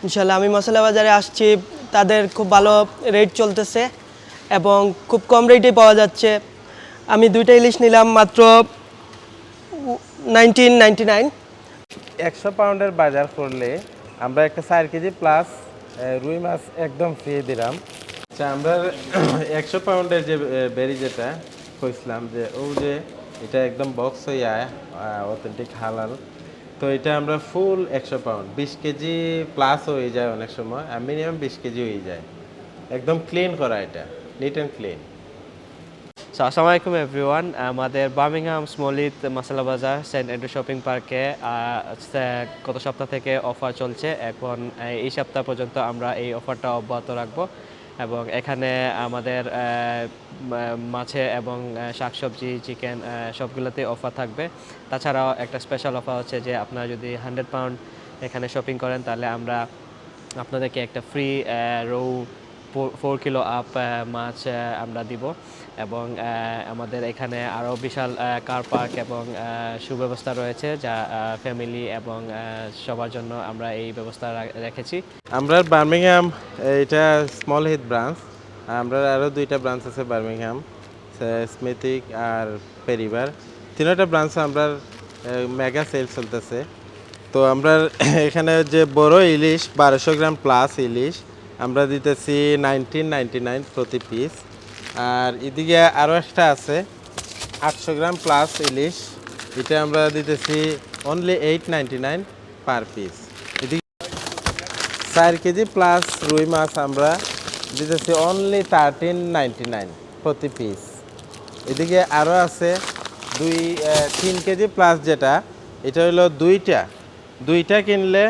ইনশাল্লাহ আমি মশলা বাজারে আসছি, তাদের খুব ভালো রেট চলতেছে এবং খুব কম রেটে পাওয়া যাচ্ছে। আমি 2টা ইলিশ নিলাম মাত্র 1999। 100 পাউন্ডের বাজার করলে আমরা একটা 4 কেজি প্লাস রুই মাছ একদম ফ্রি দিলাম। আচ্ছা, আমরা 100 পাউন্ডের যে বেরি যেটা কইছিলাম যে যে এটা একদম বক্স হইয়া অথেন্টিক হালাল, তো এটা আমরা ফুল 100 পাউন্ড 20 কেজি প্লাস হয়ে যায় অনেক সময়, আর মিনিমাম 20 কেজি হয়ে যায়। একদম ক্লিন করা, এটা নিট অ্যান্ড ক্লিন। আসসালামু আলাইকুম এভরিওয়ান। আমাদের বার্মিংহাম স্মলিথ মশলা বাজার সেন্ট অ্যান্ড্রু শপিং পার্কে গত সপ্তাহ থেকে অফার চলছে। এখন এই সপ্তাহ পর্যন্ত আমরা এই অফারটা অব্যাহত রাখবো এবং এখানে আমাদের মাছে এবং শাকসবজি, চিকেন সবগুলোতে অফার থাকবে। তাছাড়াও একটা স্পেশাল অফার হচ্ছে যে আপনারা যদি 100 পাউন্ড এখানে শপিং করেন তাহলে আমরা আপনাদেরকে একটা ফ্রি রৌ 4 কিলো আপ মাছ আমরা দিব এবং আমাদের এখানে আরও বিশাল কার পার্ক এবং সুব্যবস্থা রয়েছে, যা ফ্যামিলি এবং সবার জন্য আমরা এই ব্যবস্থা রেখেছি। আমরা বার্মিংহাম এটা স্মল হিথ ব্রাঞ্চ, আমরা আরও 2টা ব্রাঞ্চ আছে বার্মিংহাম, স্মিথিক আর পেরিবার। 3টা ব্রাঞ্চ আমরা মেগা সেল চলতেছে। তো আমরা এখানে যে বড় ইলিশ 1200 গ্রাম প্লাস ইলিশ আমরা দিতেছি 1999 প্রতি পিস। আর এদিকে আরও একটা আছে 800 গ্রাম প্লাস ইলিশ, এটা আমরা দিতেছি অনলি 899 পার পিস। এদিকে 4 কেজি প্লাস রুই মাছ আমরা দিতেছি অনলি 1399 প্রতি পিস। এদিকে আরও আছে 3 কেজি প্লাস, যেটা এটা হলো দুইটা কিনলে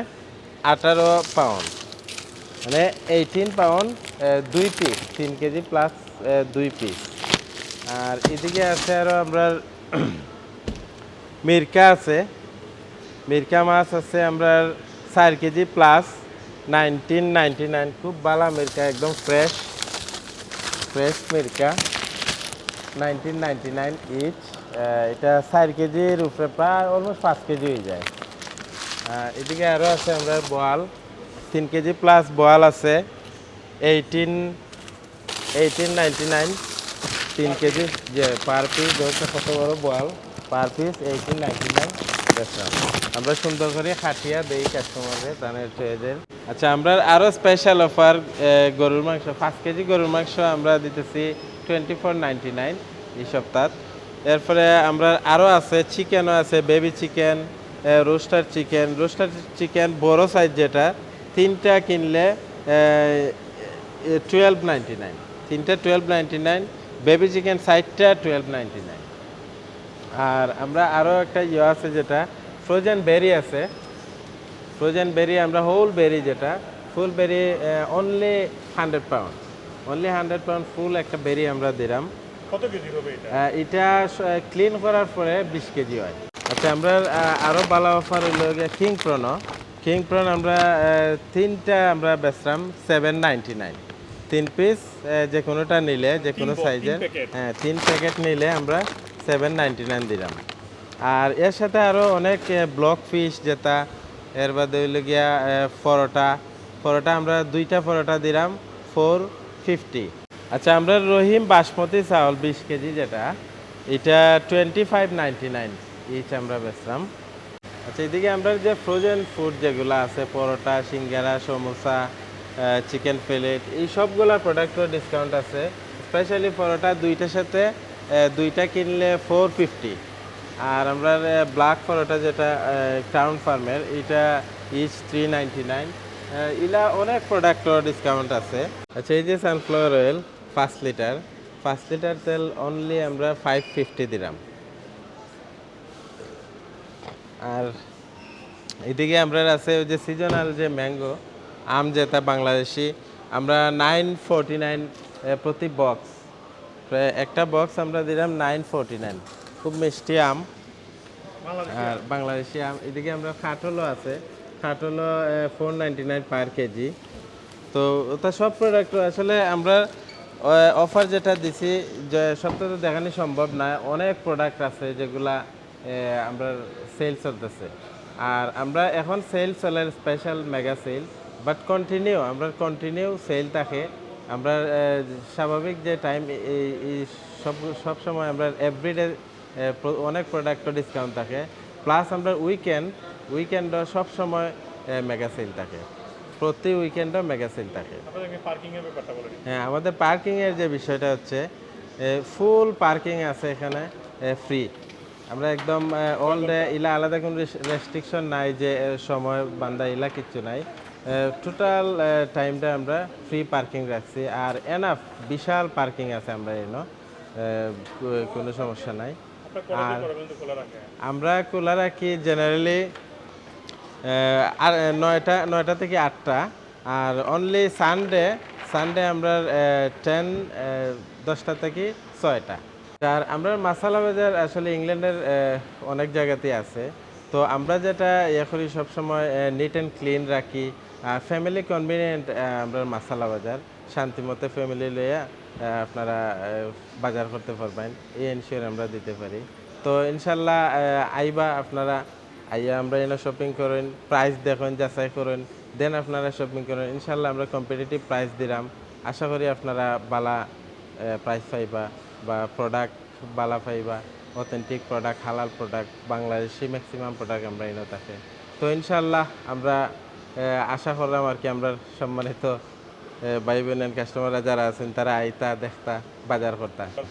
18 পাউন্ড, মানে 18 pound 2 piece, 3 KG plus 2 piece. আর এদিকে আছে আরও আমরা মিরকা আছে, মিরকা মাছ আছে আমরা 4 কেজি প্লাস 1999, খুব ভালো মিরকা, একদম ফ্রেশ মিরকা 1999 ইচ। এটা 4 কেজির উপরে প্রায় অলমোস্ট 5 কেজি হয়ে যায়। এদিকে আরও আছে আমরা বোয়াল, 3 কেজি প্লাস বোয়াল আছে 1899 3 কেজি যে পার পিস, ধরতে কত বড় বোয়াল, পার পিস 1899 বেচলাম। আমরা সুন্দর করে খাটিয়া দেই কাস্টমারদের তাদের ট্রেদের। আচ্ছা, আমরা আরও স্পেশাল অফার গরুর মাংস, 5 কেজি গরুর মাংস আমরা দিতেছি 2499 এই সপ্তাহ। এরপরে আমরা আরও আছে চিকেনও আছে, বেবি চিকেন, রোস্টার চিকেন বড় সাইজ যেটা 3টা কিনলে 1299, 3টা 1299, বেবি চিকেন সাইডটা 1299। আর আমরা আরও একটা আছে যেটা ফ্রোজেন বেরি আছে, ফ্রোজেন বেরি আমরা হোল বেরি যেটা ফুল বেরি অনলি 100 পাউন্ড, অনলি 100 পাউন্ড ফুল একটা বেরি আমরা দিলাম। কত কেজি হবে এটা? এটা ক্লিন করার পরে 20 কেজি হয়। আচ্ছা, আমরা আরও ভালো অফার হইল কিং প্রন আমরা 3টা আমরা বেচলাম 799, 3 পিস, যে কোনোটা নিলে যে কোনো সাইজের, 3 প্যাকেট নিলে আমরা 799 দিলাম। আর এর সাথে আরও অনেক ব্লক ফিশ যেটা, এর বাদে হইল গিয়া পরোটা আমরা 2টা পরোটা দিলাম 450। আচ্ছা, আমরা রহিম বাসমতি চাউল 20 কেজি যেটা, এটা 2599 ইচ আমরা বেচলাম। আচ্ছা, এদিকে আমরা যে ফ্রোজেন ফুড যেগুলো আছে, পরোটা, সিঙ্গারা, সমোসা, চিকেন প্লেট, এই সবগুলা প্রোডাক্টের ডিসকাউন্ট আছে। স্পেশালি পরোটা 2টার সাথে 2টা কিনলে 450। আর আমরা ব্ল্যাক পরোটা যেটা টাউন ফার্মের, এটা ইচ 399। ইলা অনেক প্রোডাক্টের ডিসকাউন্ট আছে। আচ্ছা, এই যে সানফ্লাওয়ার অয়েল 5 লিটার তেল অনলি আমরা 550 দিলাম। আর এদিকে আমরা আছে ওই যে সিজনাল যে ম্যাঙ্গো আম যেটা বাংলাদেশি, আমরা 949 প্রতি বক্স, একটা বক্স আমরা দিলাম 949, খুব মিষ্টি আম আর বাংলাদেশি আম। এদিকে আমরা খাটলও আছে, খাটলও 499 পার কেজি। তো ওটা সব প্রোডাক্ট আসলে আমরা অফার যেটা দিছি যে সবটা তো দেখানো সম্ভব না, অনেক প্রোডাক্ট আছে যেগুলা আমরা সেল চলতেছে। আর আমরা এখন সেল চলে special mega sale, but continue আমরা কন্টিনিউ সেল থাকে আমরা স্বাভাবিক যে টাইম এই সব সময় আমরা এভরিডে অনেক প্রোডাক্টও ডিসকাউন্ট থাকে প্লাস আমরা উইকেন্ডও সব সময় মেগা সেল থাকে প্রতি উইকেন্ডও মেগা সেল থাকে। হ্যাঁ, আমাদের পার্কিংয়ের যে বিষয়টা হচ্ছে ফুল পার্কিং আছে এখানে ফ্রি। আমরা একদম অল ডে ইলা আলাদা কোনো রেস্ট্রিকশন নাই যে সময় বান্ধা ইলা কিচ্ছু নাই। টোটাল টাইমটা আমরা ফ্রি পার্কিং রাখছি আর এনাফ বিশাল পার্কিং আছে আমরা কোনো সমস্যা নাই। আর আমরা খোলা রাখি জেনারেলি আর 9টা থেকে 8টা আর অনলি সানডে আমরা 10টা থেকে 6টা। আর আমরা মাসালা বাজার আসলে ইংল্যান্ডের অনেক জায়গাতেই আছে, তো আমরা যেটা ইয়ে করি সবসময় নিট অ্যান্ড ক্লিন রাখি, ফ্যামিলি কনভিনিয়েন্ট আমরা মাসালা বাজার শান্তিমতো ফ্যামিলি লইয়া আপনারা বাজার করতে পারবেন এই এনশিওর আমরা দিতে পারি। তো ইনশাল্লাহ আইবা আপনারা আইয়া আমরা এনে শপিং করেন, প্রাইস দেখেন, যাচাই করেন, দেন আপনারা শপিং করেন। ইনশাল্লাহ আমরা কম্পিটিটিভ প্রাইস দিলাম, আশা করি আপনারা বালা প্রাইস পাইবা বা প্রোডাক্ট বালা পাইবা, অথেন্টিক প্রোডাক্ট, হালাল প্রোডাক্ট, বাংলাদেশি ম্যাক্সিমাম প্রোডাক্ট আমরা এনে থাকে। তো ইনশাল্লাহ আমরা আশা করলাম আর কি আমরা সম্মানিত ভাই বোনের কাস্টমাররা যারা আছেন তারা আইতা দেখতা বাজার করতা।